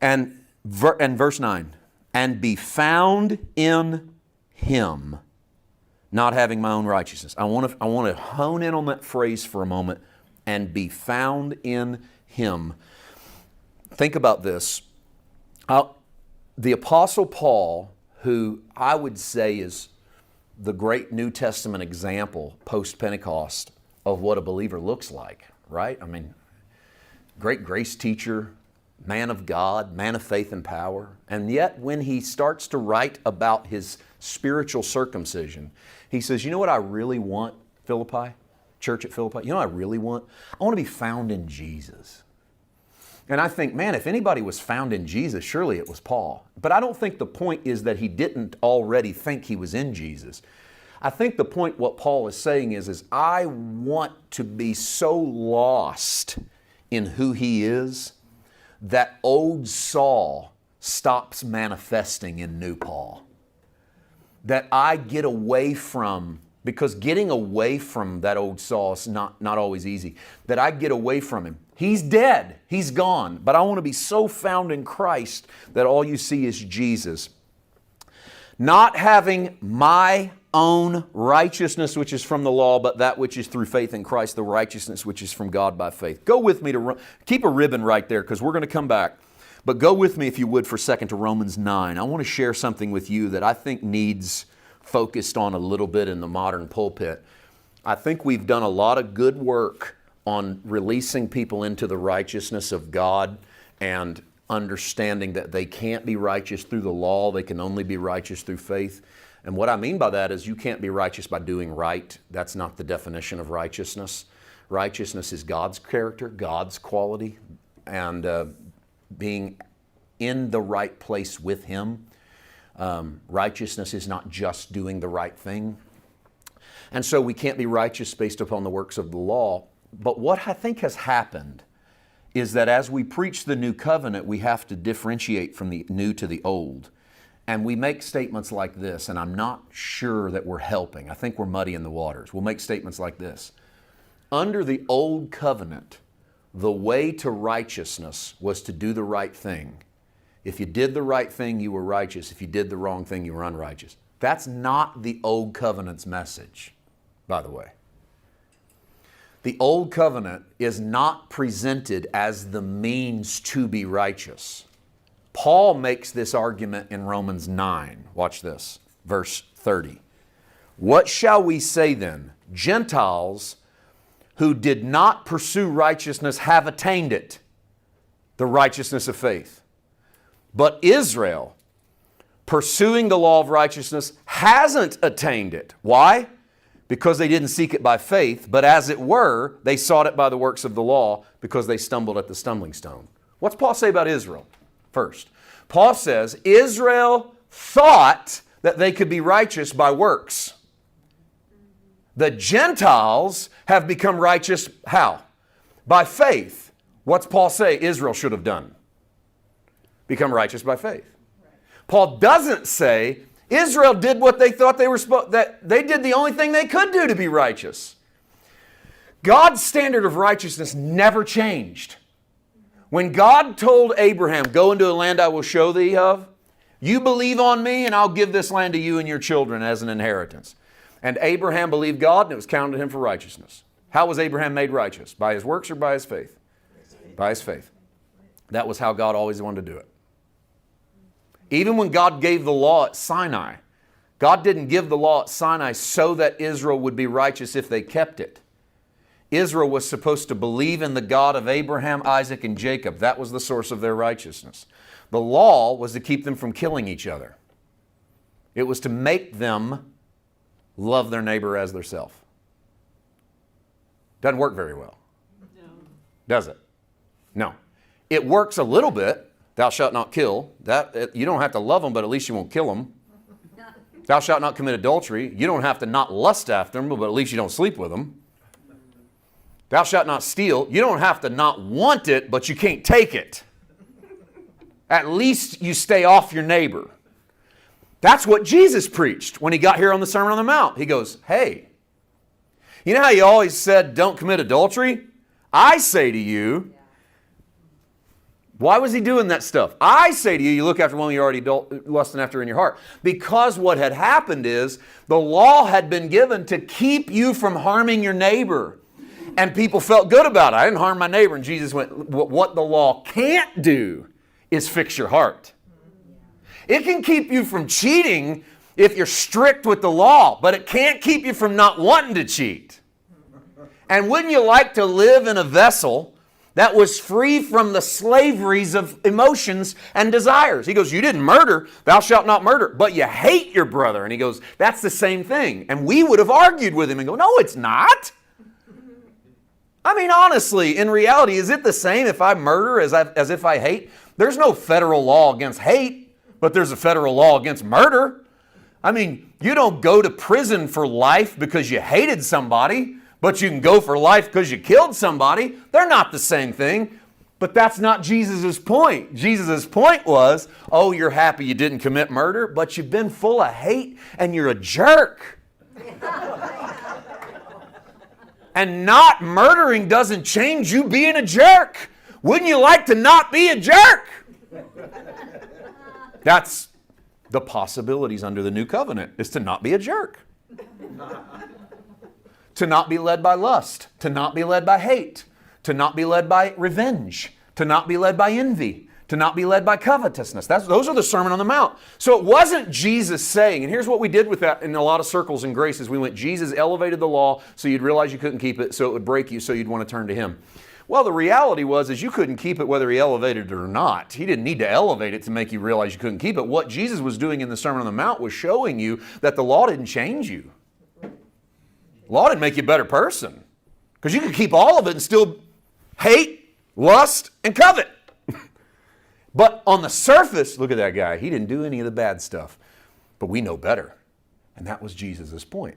And verse 9, and be found in Him, not having my own righteousness. I want to hone in on that phrase for a moment, and be found in Him. Think about this. The Apostle Paul, who I would say is the great New Testament example post-Pentecost of what a believer looks like, right? I mean, great grace teacher, man of God, man of faith and power. And yet when he starts to write about his spiritual circumcision, he says, you know what I really want, Philippi? Church at Philippi, you know what I really want? I want to be found in Jesus. And I think, man, if anybody was found in Jesus, surely it was Paul. But I don't think the point is that he didn't already think he was in Jesus. I think the point, what Paul is saying is I want to be so lost in who he is that old Saul stops manifesting in new Paul. That I get away from, because getting away from that old Saul is not always easy, that I get away from him. He's dead, he's gone, but I want to be so found in Christ that all you see is Jesus. Not having my own righteousness which is from the law, but that which is through faith in Christ, the righteousness which is from God by faith. Go with me to, keep a ribbon right there because we're going to come back. But go with me, if you would, for a second to Romans 9. I want to share something with you that I think needs focused on a little bit in the modern pulpit. I think we've done a lot of good work on releasing people into the righteousness of God and understanding that they can't be righteous through the law, they can only be righteous through faith. And what I mean by that is you can't be righteous by doing right. That's not the definition of righteousness. Righteousness is God's character, God's quality, and being in the right place with Him. Righteousness is not just doing the right thing. And so we can't be righteous based upon the works of the law. But what I think has happened is that as we preach the new covenant, we have to differentiate from the new to the old. And we make statements like this, and I'm not sure that we're helping. I think we're muddying the waters. We'll make statements like this. Under the old covenant, the way to righteousness was to do the right thing. If you did the right thing, you were righteous. If you did the wrong thing, you were unrighteous. That's not the old covenant's message, by the way. The old covenant is not presented as the means to be righteous. Paul makes this argument in Romans 9. Watch this, verse 30. What shall we say then? Gentiles who did not pursue righteousness have attained it, the righteousness of faith. But Israel, pursuing the law of righteousness, hasn't attained it. Why? Because they didn't seek it by faith, but as it were, they sought it by the works of the law because they stumbled at the stumbling stone. What's Paul say about Israel? First, Paul says Israel thought that they could be righteous by works. The Gentiles have become righteous how? By faith. What's Paul say Israel should have done? Become righteous by faith. Paul doesn't say Israel did what they thought they were supposed, that they did the only thing they could do to be righteous. God's standard of righteousness never changed. When God told Abraham, go into the land I will show thee of, you believe on me and I'll give this land to you and your children as an inheritance. And Abraham believed God and it was counted to him for righteousness. How was Abraham made righteous? By his works or by his faith? By his faith. That was how God always wanted to do it. Even when God gave the law at Sinai, God didn't give the law at Sinai so that Israel would be righteous if they kept it. Israel was supposed to believe in the God of Abraham, Isaac, and Jacob. That was the source of their righteousness. The law was to keep them from killing each other. It was to make them love their neighbor as their self. Doesn't work very well. No. Does it? No. It works a little bit. Thou shalt not kill. You don't have to love them, but at least you won't kill them. Thou shalt not commit adultery. You don't have to not lust after them, but at least you don't sleep with them. Thou shalt not steal. You don't have to not want it, but you can't take it. At least you stay off your neighbor. That's what Jesus preached when he got here on the Sermon on the Mount. He goes, hey, you know how you always said don't commit adultery? I say to you, Why was he doing that stuff? I say to you, you look after one you're already lusting after in your heart. Because what had happened is the law had been given to keep you from harming your neighbor. And people felt good about it. I didn't harm my neighbor. And Jesus went, what the law can't do is fix your heart. It can keep you from cheating if you're strict with the law, but it can't keep you from not wanting to cheat. And wouldn't you like to live in a vessel that was free from the slaveries of emotions and desires? He goes, you didn't murder, thou shalt not murder, but you hate your brother. And he goes, that's the same thing. And we would have argued with him and go, no, it's not. I mean, honestly, in reality, is it the same if I murder as if I hate? There's no federal law against hate, but there's a federal law against murder. I mean, you don't go to prison for life because you hated somebody, but you can go for life because you killed somebody. They're not the same thing. But that's not Jesus' point. Jesus' point was, oh, you're happy you didn't commit murder, but you've been full of hate and you're a jerk. And not murdering doesn't change you being a jerk. Wouldn't you like to not be a jerk? That's the possibilities under the new covenant, is to not be a jerk. To not be led by lust, to not be led by hate, to not be led by revenge, to not be led by envy, to not be led by covetousness. Those are the Sermon on the Mount. So it wasn't Jesus saying, and here's what we did with that in a lot of circles and graces. We went, Jesus elevated the law so you'd realize you couldn't keep it, so it would break you, so you'd want to turn to Him. Well, the reality is you couldn't keep it whether He elevated it or not. He didn't need to elevate it to make you realize you couldn't keep it. What Jesus was doing in the Sermon on the Mount was showing you that the law didn't change you. The law didn't make you a better person. Because you could keep all of it and still hate, lust, and covet. But on the surface, look at that guy. He didn't do any of the bad stuff. But we know better. And that was Jesus' point.